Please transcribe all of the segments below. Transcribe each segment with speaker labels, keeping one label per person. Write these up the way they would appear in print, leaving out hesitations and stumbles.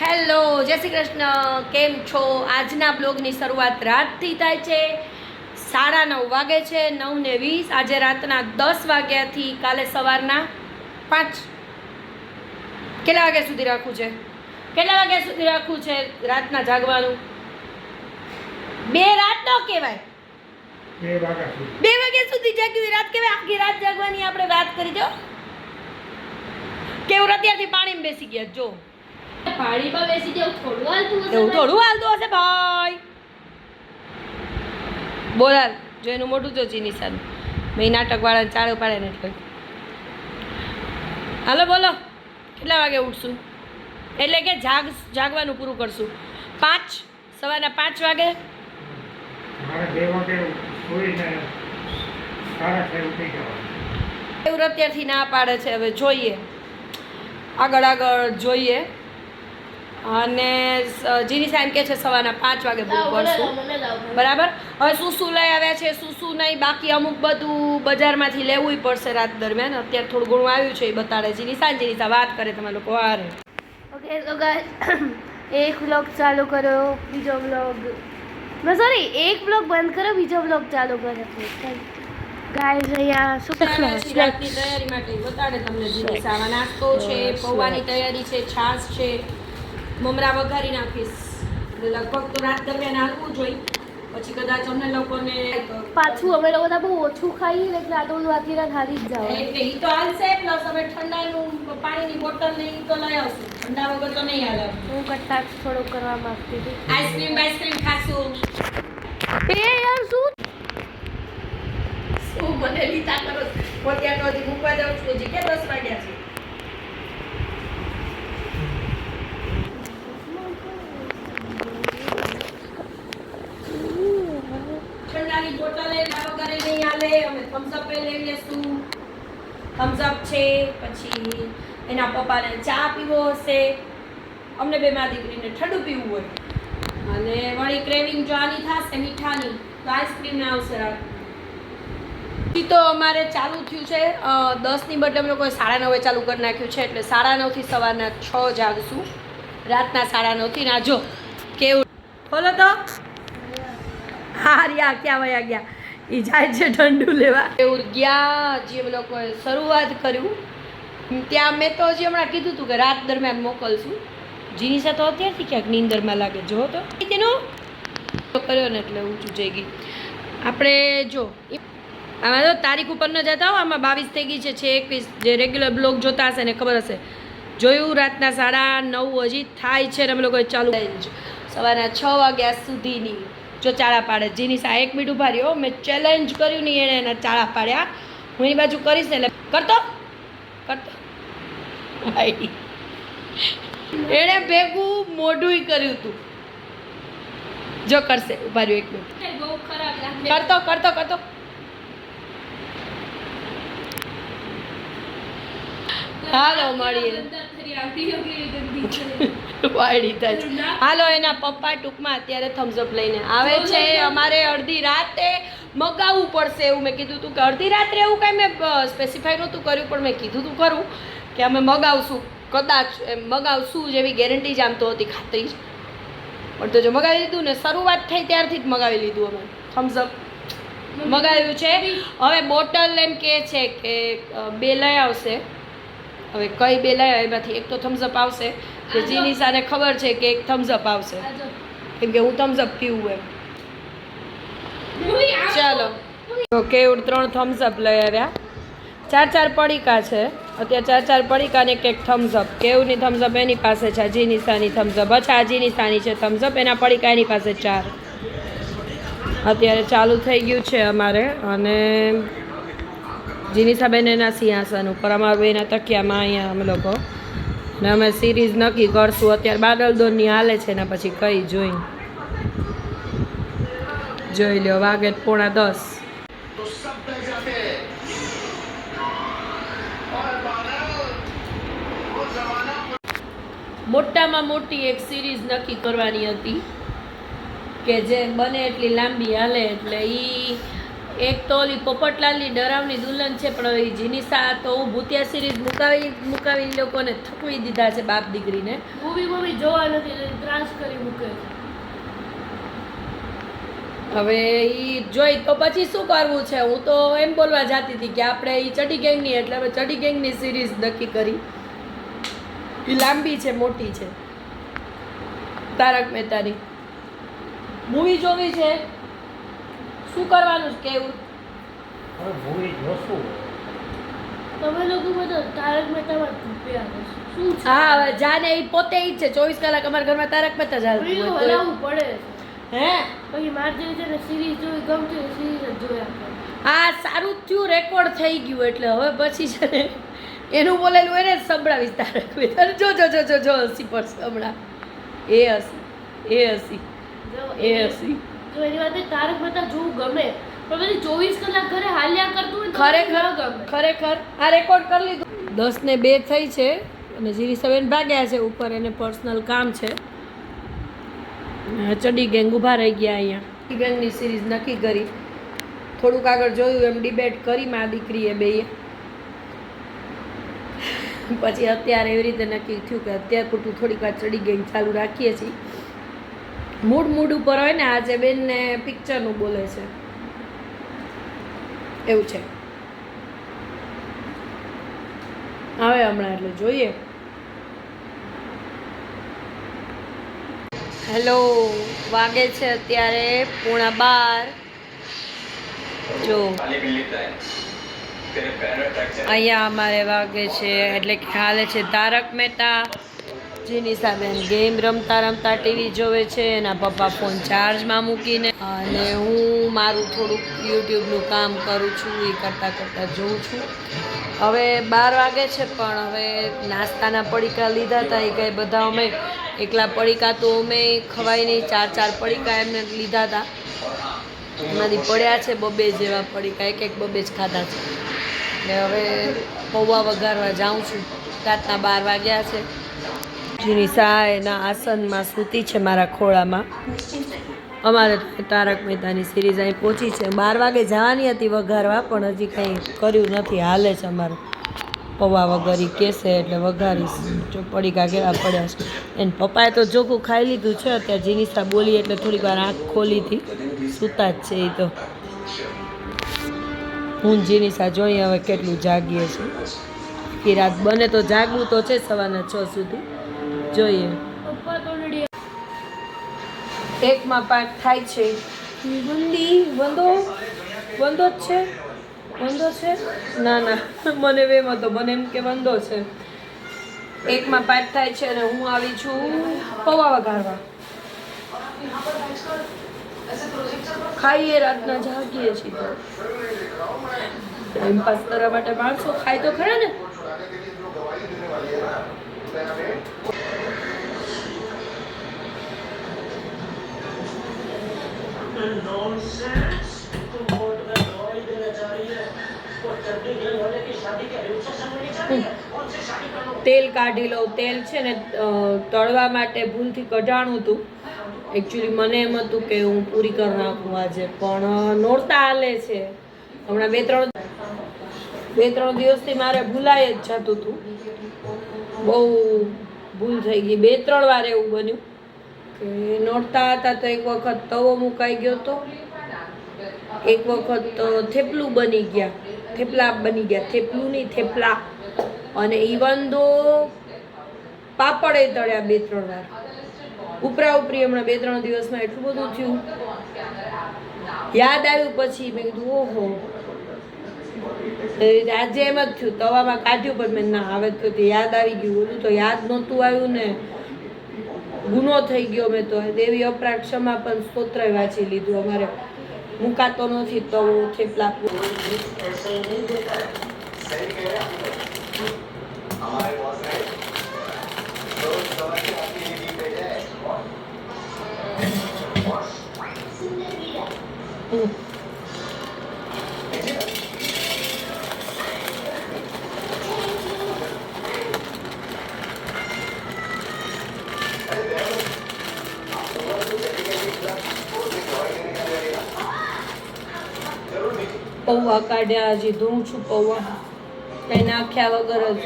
Speaker 1: Hello, જય શ્રી કૃષ્ણ. કેમ છો? આજના બ્લોગની શરૂઆત રાતથી થાય છે. 9:30 વાગે છે, 9:20. આજે રાતના 10 વાગ્યાથી કાલે સવારના 5. કેટલા વાગ્યા સુધી રાખવું છે? રાતના જાગવાનું? 2 રાત ન કહેવાય, 2 વાગ્યા સુધી જાગવી રાત કહેવાય. આખી રાત જાગવાની આપણે વાત કરી દો. કેવું અત્યારથી પાણીમાં બેસી ગયા જો.
Speaker 2: પાણીમાં બેસી જાવ, થોડું હાલતું હશે.
Speaker 1: એવું થોડું હાલતું હશે ભાઈ. બોલાલ જો એનું મોઢું જો નિશાન મેં નાટક વાળા ચાળો પાડે ને એટલે. હાલો બોલો, કેટલા વાગે ઉઠશું? એટલે કે જાગવાનું પૂરું કરશું. 5 સવારના 5 વાગે. એવું અત્યારથી ના પાડે છે. હવે જોઈએ, આગળ જોઈએ. અને જીની સાહેબ કહે છે સવારના 5 વાગે પૂરું કરશું. બરાબર. હવે શું લઈ આવ્યા છે, શું નહીં, બાકી અમુક બધું બજારમાંથી લેવું પડશે રાત દરમિયાન. અત્યારે થોડું ઘણું આવ્યું છે એ બતાડે. જીની સાહેબ વાત કરે તમે લોકો. હારે
Speaker 2: ઓકે તો ગાઈસ, એક વ્લોગ ચાલુ કરો, બીજો વ્લોગ સોરી એક વ્લોગ બંધ કરો, બીજો વ્લોગ ચાલુ કરો. ગાઈસ અહીંયા શું
Speaker 1: રાતની તૈયારી માટે બતાડે તમને. જીની સાહેબ નાસ્તો છે, પૌવાની તૈયારી છે, છાશ છે, મમરા વઘારી નાખીશ. લગભગ તો રાત દરમિયાન હાલવું જોઈએ. પછી કદાચ અમને લોકોને
Speaker 2: પાછું અમે લોકો બહુ ઓછું ખાઈએ ને એટલે આ તો આખી રાત હારી જ જાવ.
Speaker 1: એટલે ઈ તો હાલશે. પ્લસ અમે ઠંડાનું પાણીની બોટલ ને ઈ તો લઈ આવશું. ઠંડા વગર તો નહીં હાલે.
Speaker 2: હું કટાક્ષ થોડું કરવા માંગતી હતી.
Speaker 1: આઈસ્ક્રીમ ખાશું.
Speaker 2: એ યાર શું
Speaker 1: મને લીધા કરો. પોત્યા તો હજી મૂકવા જાઉં છું. હજી કે 10 વાગ્યા છે. ઠંડાની બોટલ વગર નહીં હાલે. અમે થમ્સ અપ લઈ લેશું. થમ્સ અપ છે. પછી એના પપ્પાને ચા પીવો હશે. અમને બે માં દીકરીને ઠંડુ પીવું હોય. અને વળી ક્રેવિંગ જો આની થશે મીઠાની તો આઈસ્ક્રીમ ને આવશે રાત. તો અમારે ચાલુ થયું છે 10ની બદલે અમે લોકોએ 9:30 ચાલુ કરી નાખ્યું છે. એટલે 9:30 થી સવારના 6 જાગશું. રાતના 9:30 થી. ના જો કેવું બોલો તો. હારિયા ક્યાં વયા ગયા? એ જાય છે ઠંડુ લેવા. એવું ગયા જે અમે લોકોએ શરૂઆત કર્યું ત્યાં. મેં તો હજી હમણાં કીધું હતું કે રાત દરમિયાન મોકલશું. જીનીસા તો અત્યારથી ક્યાંક નીંદરમાં લાગે. જો તો તેનું કર્યો ને એટલે ઊંચું જઈ ગઈ. આપણે જો આમાં તો તારીખ ઉપર ન જતા હો. આમાં 22 થઈ ગઈ છે. 21 જે રેગ્યુલર બ્લોગ જોતા હશે ને ખબર હશે. જોયું રાતના 9:30 હજી થાય છે ને અમે લોકોએ ચાલુ સવારના 6 વાગ્યા સુધીની જો ચાળા પાડે. જીની સા 1 મિનિટ ઉભા રહ્યો. મેં ચેલેન્જ કર્યું નહીં, એણે એના ચાળા પાડ્યા. હું એની બાજુ કરીશ ને એટલે કરતો એણે ભેગું મોઢું કર્યું હતું. જો કરશે. ઉભા રહ્યો 1 મિનિટ.
Speaker 2: બહુ ખરાબ લાગે.
Speaker 1: કરતો હાલો મળીએ. વાયડી થાય. હાલો એના પપ્પા ટૂંકમાં અત્યારે થમ્સ અપ લઈને આવે છે. અમારે અડધી રાતે મગાવવું પડશે એવું મેં કીધું હતું કે અડધી રાત્રે એવું કાંઈ મેં સ્પેસિફાઈ નહોતું કર્યું, પણ મેં કીધું હતું ખરું કે અમે મગાવશું. કદાચ એમ મગાવશું જેવી ગેરંટી જ આમ તો હતી, ખાતરી જ. પણ તો જો મગાવી લીધું ને, શરૂઆત થઈ ત્યારથી જ મગાવી લીધું અમે. થમ્સ અપ મગાવ્યું છે. હવે બોટલ એમ કહે છે કે 2 લઈ આવશે. હવે કઈ 2 લઈ આવે એમાંથી એક તો થમ્સ અપ આવશે. કે જીની સાને ખબર છે કે એક થમ્સ અપ આવશે, કેમ કે હું થમ્સ અપ પીવું એમ. ચાલો ઓકે 3 થમ્સ અપ લઈ આવ્યા. 4 પડીકા છે અત્યારે. 4 પડીકા ને એક થમ્સ અપ. કેવની થમ્સ અપ એની પાસે છે. જીની સાની થમ્સ અપ. અચ્છા જીની સાની છે થમ્સ અપ. એના પડીકા એની પાસે 4. અત્યારે ચાલુ થઈ ગયું છે અમારે. અને જીનીસા બેન એના સિંહાસન ઉપર, અમારું એના તકિયામાં અહીંયા અમે લોકો. ને અમે સિરીઝ નક્કી કરશું. અત્યારે બાદલદોરની હાલે છે ને પછી કઈ જોઈ લ્યો. વાગે 9:45. મોટામાં મોટી એક સિરીઝ નક્કી કરવાની હતી કે જે બને એટલી લાંબી હાલે. એટલે એક તો ઓલી પોપટલાલની ડરાવની દુલ્હન છે, પણ હવે જીનિસા તો હું ભૂતિયા સિરીઝ મુકાવી લોકોને થકવી દીધા છે બાપ દીકરીને.
Speaker 2: મૂવી જોવા નથી, ત્રાસ કરી મૂકે.
Speaker 1: હવે ઈ જોઈ તો પછી શું કરવું છે. હું તો એમ બોલવા જતી હતી કે આપણે ઈ ચડી ગેંગની, એટલે હવે ચડી ગેંગની સિરીઝ નક્કી કરી. ઈ લાંબી છે, મોટી છે. તારક મહેતાની મૂવી જોવી છે. શું કરવાનું છે કેવું?
Speaker 3: હવે મૂવી જોશું.
Speaker 2: તમે લોકો બધા તારક મહેતામાં રૂપિયા શું છે?
Speaker 1: હા, હવે જાને ઈ પોતે ઈ જ છે. 24 કલાક અમારા ઘરમાં તારક મહેતા ચાલતું હોય તો
Speaker 2: હલાવવું પડે.
Speaker 1: હે
Speaker 2: પછી મારે જેવી છે ને સિરીઝ જોવી ગમતી હોય સિરીઝ જ જોયા કરે.
Speaker 1: આ સારું થયું, રેકોર્ડ થઈ ગયું, એટલે હવે પછી છે ને એનું બોલેલું એને જ સંભળાવીશ તારક મહેતા. જો જો જો જો જો હસી પડશે હમણાં. એ હસી
Speaker 2: જો એની વાત તારક મહેતા જોવું ગમે, પણ બધી 24 કલાક ઘરે હાલ્યા કરતું હોય તો
Speaker 1: ખરેખર
Speaker 2: ન ગમે.
Speaker 1: ખરેખર આ રેકોર્ડ કરી લીધું. 10:02 થઈ છે અને જીરીસાબેન ભાગ્યા છે ઉપર, એને પર્સનલ કામ છે. ચડી ગેંગ ઊભા રહી ગયા અહીંયા. ચડી ગેંગની સિરીઝ નક્કી કરી. થોડુંક આગળ જોયું એમ ડિબેટ કરી મા દીકરીએ બેય. પછી અત્યારે એવી રીતે નક્કી થયું કે અત્યારે પૂરતું થોડીક વાર ચડી ગેંગ ચાલુ રાખીએ છીએ. મૂડ ઉપર હોય ને, આજે બેનને પિક્ચરનું બોલે છે એવું છે. આવે હમણાં એટલે જોઈએ. હેલો, વાગે છે અત્યારે 11:15. જો અહીંયા અમારે વાગે છે એટલે ખ્યાલે છે તારક મહેતા. જીનિસાબેન ગેમ રમતા ટીવી જોવે છે, એના પપ્પા ફોન ચાર્જમાં મૂકીને, અને હું મારું થોડુંક યુટ્યુબનું કામ કરું છું. એ કરતાં જોઉં છું. હવે 12 વાગે છે, પણ હવે નાસ્તાના પડીકા લીધા હતા. એ કંઈ બધા અમે એકલા પડીકા તો અમે ખવાય નહીં, 4 પડીકા એમને લીધા હતા. એમાંથી પડ્યા છે 2 જેવા પડીકા, એક બબે જ ખાધા છે. એટલે હવે પૌવા વઘારવા જાઉં છું. રાતના 12 વાગ્યા છે. જીનિસા એના આસનમાં સૂતી છે મારા ખોળામાં. અમારે તારક મહેતાની સિરીઝ અહીં પહોંચી છે. 12 વાગે જવાની હતી વઘારવા, પણ હજી કંઈ કર્યું નથી. હાલે છે અમારું પૌવા વઘારી કહેશે એટલે વઘારીશ. જો પડીકા કેવા પડ્યા છે. એને પપ્પાએ તો ચોખ્ખું ખાઈ લીધું છે. અત્યારે જીનિસા બોલી એટલે થોડીક વાર આંખ ખોલી હતી. સૂતા જ છે એ તો. હું જીનિસા જોઈએ હવે કેટલું જાગીએ છીએ. કે રાત બને તો જાગવું તો છે સવારના 6 સુધી. જોઈએ.
Speaker 2: પપ્પા તો નડી
Speaker 1: 1માં 5 થાય છે. વંદો જ છે. વંદો છે? ના મને વેમ હતો, મને એમ કે વંદો છે. 1માં 5 થાય છે અને હું આવી છું પૌવા વઘારવા. ખાઈએ રાતના જાગીએ છીએ તો ટાઈમ પાસ કરવા માટે માણસો ખાય તો ખરા ને. તેલ કાઢી લઉં. તેલ છે ને તળવા માટે ભૂલથી કઢાણું હતું. એકચ્યુઅલી મને એમ હતું કે હું પૂરી કરી નાખું આજે, પણ નોરતા હાલે છે હમણાં 2-3 દિવસથી. મારે ભૂલાય જ જતું હતું, બહુ ભૂલ થઈ ગઈ. 2-3 વાર એવું બન્યું કે નોરતા હતા તો એક વખત તવો મુકાઈ ગયો હતો, એક વખત થેપલા બની ગયા, થેપલું નહીં થેપલા, અને ઇવન દો પાપડ તળ્યા 2-3 વાર. ઉપરી હમણાં 2-3 દિવસમાં એટલું બધું થયું. યાદ આવ્યું પછી મેં કીધું ઓહો, આજે એમ જ થયું. તવામાં કાઢ્યું પણ મેં ના આવે તો યાદ આવી ગયું. બધું તો યાદ નહોતું આવ્યું ને, ગુનો થઈ ગયો. મેં તો દેવી અપરાધ ક્ષમા પણ સ્તોત્ર વાંચી લીધું. અમારે મુકાતો નથી તવો થેપલા. પૌવા કાઢ્યા, હજી ધોઉં છું પૌવા. કંઈ નાખ્યા વગર જ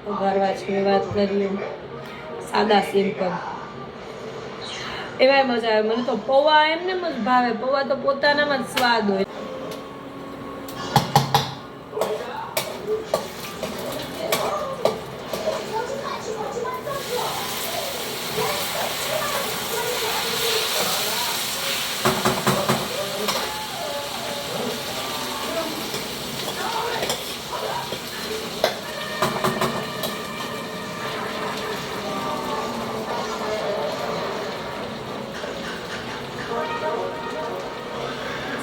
Speaker 1: વઘારવા છે. વાત કરીએ સાદા સિમ્પલ. એમાંય મજા આવે. મને તો પૌવા એમને જ ભાવે. પૌવા તો પોતાનામાં જ સ્વાદ હોય.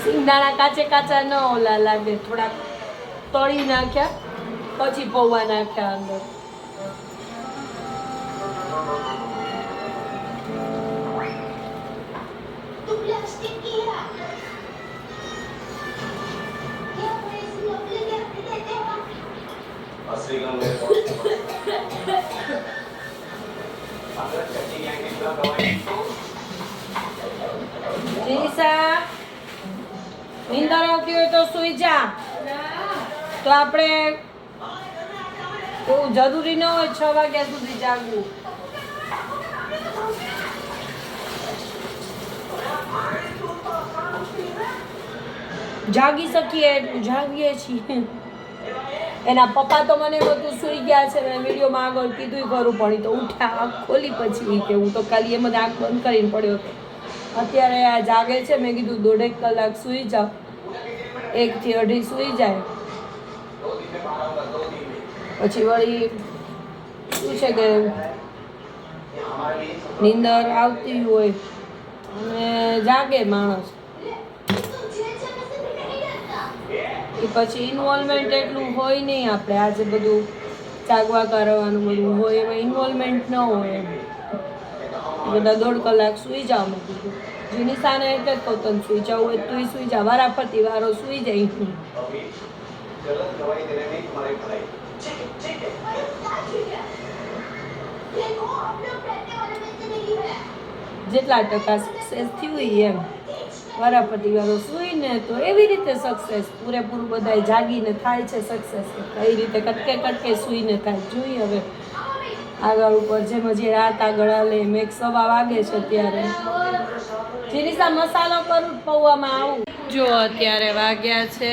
Speaker 1: સિંગદાણા કાચે કાચા ન ઓલા લાગે, થોડાક તળી નાખ્યા પછી પૌવા નાખ્યા અંદર. જીસા નીંદર આવતી હોય તો સુઈ જા. તો આપણે એવું જરૂરી ન હોય 6 વાગ્યા સુધી જાગવું. જાગી શકીએ એટલું જાગીએ છીએ. એના પપ્પા તો મને બધું સુઈ ગયા છે. મેં વિડીયોમાં આગળ કીધું ખરું, પણ તો ઉઠ્યા આંખ ખોલી પછી કે હું તો ખાલી એમ જ આંખ બંધ કરીને પડ્યો હતો. અત્યારે આ જાગે છે. મેં કીધું 1.5 કલાક સૂઈ જાઓ, 1 થી 2.5 સૂઈ જાય પછી વળી શું છે કે નીંદર આવતી હોય અને જાગે માણસ એ પછી ઇન્વોલ્વમેન્ટ એટલું હોય નહીં. આપણે આજે બધું જાગવા કરવાનું બધું હોય એમાં ઇન્વોલ્વમેન્ટ ન હોય. એમ બધા 1.5 કલાક સૂઈ જાઓ. મેં કીધું જીનિસાને એટલે જ કહું તને સૂઈ જાવ હોય તું સૂઈ જા. વારાફરતી વારો સૂઈ જાય. જેટલા ટકા સક્સેસ થયું એમ વારાફરતી વારો સૂઈને તો એવી રીતે સક્સેસ પૂરેપૂરું બધા જાગીને થાય છે સક્સેસ. કઈ રીતે કટકે કટકે સૂઈને થાય જોઈએ. હવે આગળ ઉપર જેમ હજી રાત આગળ હાલે એમ 1:15 વાગે છે ત્યારે જીરીસા મસાલો કરું પૌવામાં આવું. જો અત્યારે વાગ્યા છે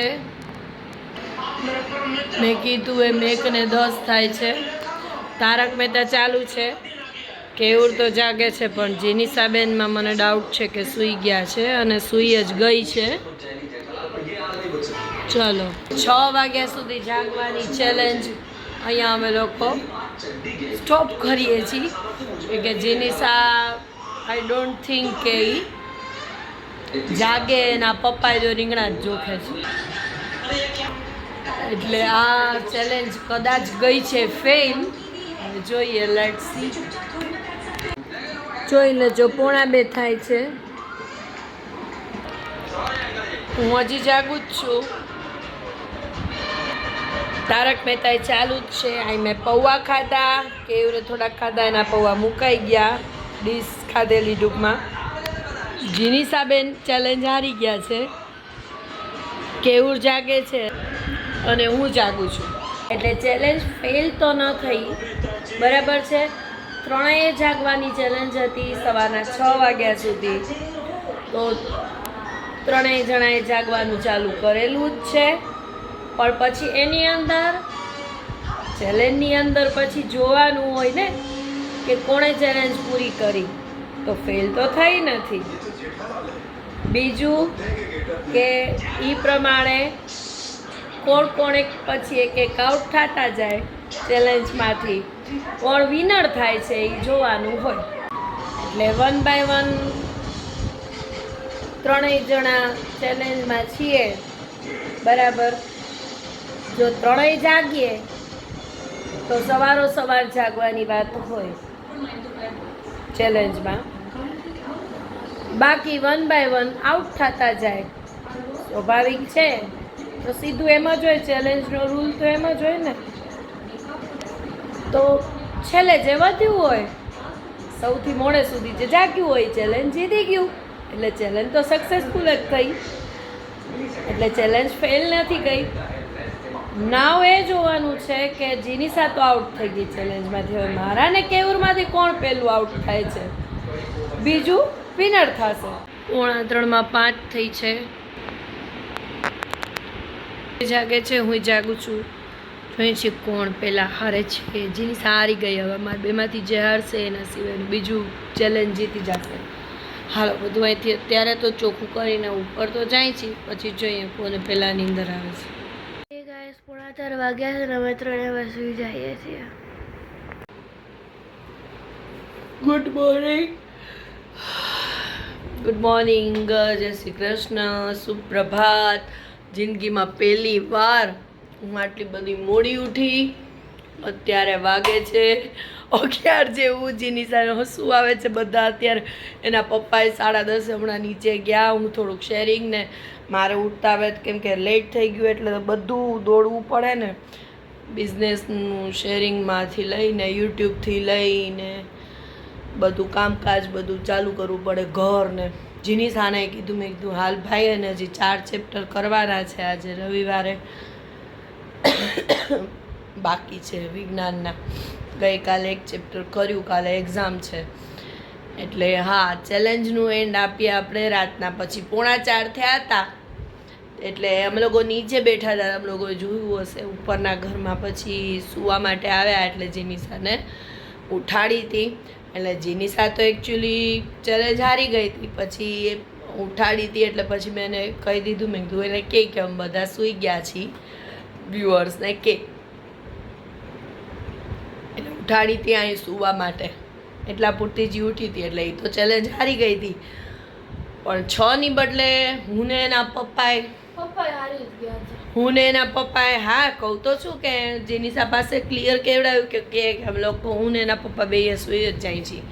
Speaker 1: મેં કીધું એમ 1:10 થાય છે. તારક મહેતા ચાલુ છે. કેવું તો જાગે છે પણ જીનિસાબેનમાં મને ડાઉટ છે કે સૂઈ ગયા છે અને સૂઈ જ ગઈ છે. ચલો 6 વાગ્યા સુધી જાગવાની ચેલેન્જ અહીંયા અમે લોકો સ્ટોપ કરીએ છીએ કે જીનિસા આઈ ડોન્ટ થિંક કે જાગે એના પપ્પા જો રીંગણા જ જોખે છે. એટલે આ ચેલેન્જ કદાચ ગઈ છે ફેલ. જોઈએ લેટ્સ સી. જોઈ લેજો 1:45 થાય છે. હું હજી જાગું જ છું. તારક મહેતા ચાલુ જ છે. અહીં મેં પૌવા ખાધા, કેવરે થોડાક ખાધા, એના પૌવા મુકાઈ ગયા, ડીશ ખાધેલી ટૂંકમાં. જીનિસાબેન ચેલેન્જ હારી ગયા છે. કેવું જાગે છે અને હું જાગું છું. એટલે ચેલેન્જ ફેલ તો ન થઈ, બરાબર છે. ત્રણેય જાગવાની ચેલેન્જ હતી સવારના 6 વાગ્યા સુધી. તો ત્રણેય જણાએ જાગવાનું ચાલુ કરેલું જ છે. પણ પછી એની અંદર ચેલેન્જની અંદર પછી જોવાનું હોય ને કે કોણે ચેલેન્જ પૂરી કરી. તો ફેલ તો થઈ નથી. બીજું કે એ પ્રમાણે કોણ પછી એક આઉટ થતા જાય ચેલેન્જમાંથી, કોણ વિનર થાય છે એ જોવાનું હોય. એટલે 1 બાય 1 ત્રણેય જણા ચેલેન્જમાં છીએ, બરાબર. જો ત્રણેય જાગીએ તો સવાર જાગવાની વાત હોય ચેલેન્જમાં. બાકી 1 બાય 1 આઉટ થતા જાય. સ્વાભાવિક છે. તો સીધું એમ જ હોય, ચેલેન્જનો રૂલ તો એમ જ હોય ને. તો છેલ્લે જે વધ્યું હોય, સૌથી મોડે સુધી જે જાગ્યું હોય ચેલેન્જ જીતી ગયું. એટલે ચેલેન્જ તો સક્સેસફુલ જ થઈ. એટલે ચેલેન્જ ફેલ નથી ગઈ. નાવ એ જોવાનું છે કે જીનિસા તો આઉટ થઈ ગઈ ચેલેન્જમાંથી. હવે મારા ને કેવુરમાંથી કોણ પહેલું આઉટ થાય છે, બીજું વિનર થશે. 2:45 થઈ છે. જાગે છે, હું જાગું છું. જોઈએ છે કોણ પહેલા હારે છે. જીનિસા હારી ગઈ. હવે મારા બેમાંથી જે હારશે એના સિવાયનું બીજું ચેલેન્જ જીતી જશે. હાલો બધું અહીંથી અત્યારે તો ચોખ્ખું કરીને ઉપર તો જાય છે, પછી જોઈએ કોને પહેલાં નીંદર આવે છે.
Speaker 2: 4:15 વાગ્યા છે ને અમે 3 વાગે સુઈ જઈએ છીએ.
Speaker 1: Good morning. ગુડ મોર્નિંગ, જય શ્રી કૃષ્ણ, સુપ્રભાત. જિંદગીમાં પહેલી વાર હું આટલી બધી મોડી ઉઠી. અત્યારે વાગે છે 11 જેવું. જીનિસાને હસવું આવે છે બધા. અત્યારે એના પપ્પાએ 10:30 હમણાં નીચે ગયા. હું થોડુંક શેરિંગ ને મારે ઉઠતા આવે કેમ કે લેટ થઈ ગયું એટલે બધું દોડવું પડે ને. બિઝનેસનું શેરિંગમાંથી લઈને યુટ્યુબથી લઈને બધું કામકાજ બધું ચાલુ કરવું પડે. ઘરને જીનિસાને કીધું, મેં કીધું હાલ ભાઈ, અને હજી 4 ચેપ્ટર કરવાના છે. આજે રવિવારે બાકી છે વિજ્ઞાનના. ગઈકાલે 1 ચેપ્ટર કર્યું, કાલે એક્ઝામ છે. એટલે હા, ચેલેન્જનું એન્ડ આપીએ આપણે રાતના. પછી 3:45 થયા હતા એટલે અમે લોકો નીચે બેઠા હતા. અમે લોકોએ જોયું હશે ઉપરના ઘરમાં. પછી સૂવા માટે આવ્યા એટલે જીનિસાને ઉઠાડી હતી. એટલે જીનિસા તો એકચ્યુઅલી ચેલેન્જ હારી ગઈ હતી. પછી એ ઉઠાડી હતી એટલે પછી મેં એને કહી દીધું, મેં કીધું એને કે અમે બધા સૂઈ ગયા છીએ, વ્યુઅર્સને કે. એટલે ઉઠાડી હતી અહીં સૂવા માટે. એટલા પૂરતી જ ઉઠી હતી. એટલે એ તો ચેલેન્જ હારી ગઈ હતી. પણ 6 ની બદલે હું ને એના પપ્પાએ હા કહું તો છું કે જીનિસા પાસે ક્લિયર કેવડાવ્યું કે અમે લોકો હું ને એના પપ્પા બેય સુઈ જ જાય છીએ.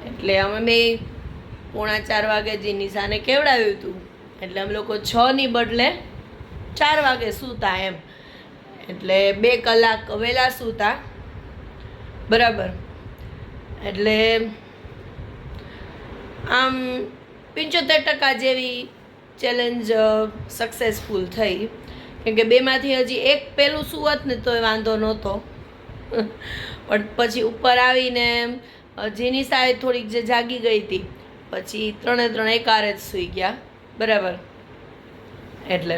Speaker 1: એટલે અમે બે 3:45 વાગે જીનિસાને કેવડાવ્યું હતું. એટલે અમે લોકો 6 ની બદલે 4 વાગે સૂતા એમ. એટલે 2 કલાક વહેલા સૂતા, બરાબર. એટલે આમ 75% જેવી ચેલેન્જ સક્સેસફુલ થઈ. કેમ કે બેમાંથી હજી એક પહેલું સુવત ને તોય વાંધો નહોતો. પણ પછી ઉપર આવીને જીનિસાએ થોડીક જે જાગી ગઈ હતી, પછી 3 એકારે જ સૂઈ ગયા, બરાબર. એટલે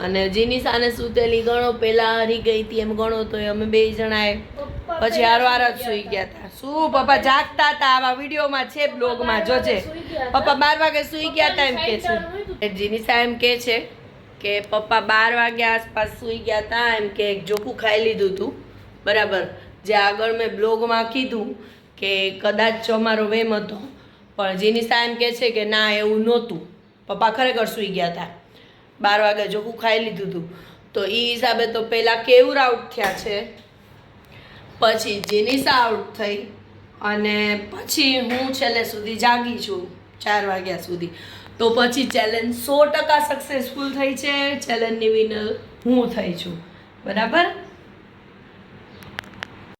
Speaker 1: અને જીનિસાને સૂતેલી ગણો પહેલાં હારી ગઈ હતી એમ ગણો તો અમે 2 જણાએ પછી હારવાર જ સૂઈ ગયા હતા. શું પપ્પા જાગતા હતા? આવા વિડીયોમાં છે, બ્લોગમાં જોજે. પપ્પા 12 વાગે સૂઈ ગયા હતા એમ કે છે. જીનિસા એમ કે છે કે પપ્પા 12 વાગ્યા આસપાસ સૂઈ ગયા હતા એમ કે જોખું ખાઈ લીધું હતું, બરાબર. જે આગળ મેં બ્લોગમાં કીધું કે કદાચ અમારો વેમ હતો, પણ જીનિસા એમ કે છે કે ના એવું નહોતું. પપ્પા ખરેખર સૂઈ ગયા હતા. 12 વાગે જોખું ખાઈ લીધું હતું. તો એ હિસાબે તો પહેલાં કેવું આઉટ થયા છે, પછી જીનિસા આઉટ થઈ, અને પછી હું છેલ્લે સુધી જાગી છું 4 વાગ્યા સુધી. તો પછી ચેલેન્જ 100% સક્સેસફુલ થઈ છે. ચેલેન્જની વિનર હું થઈ છું, બરાબર.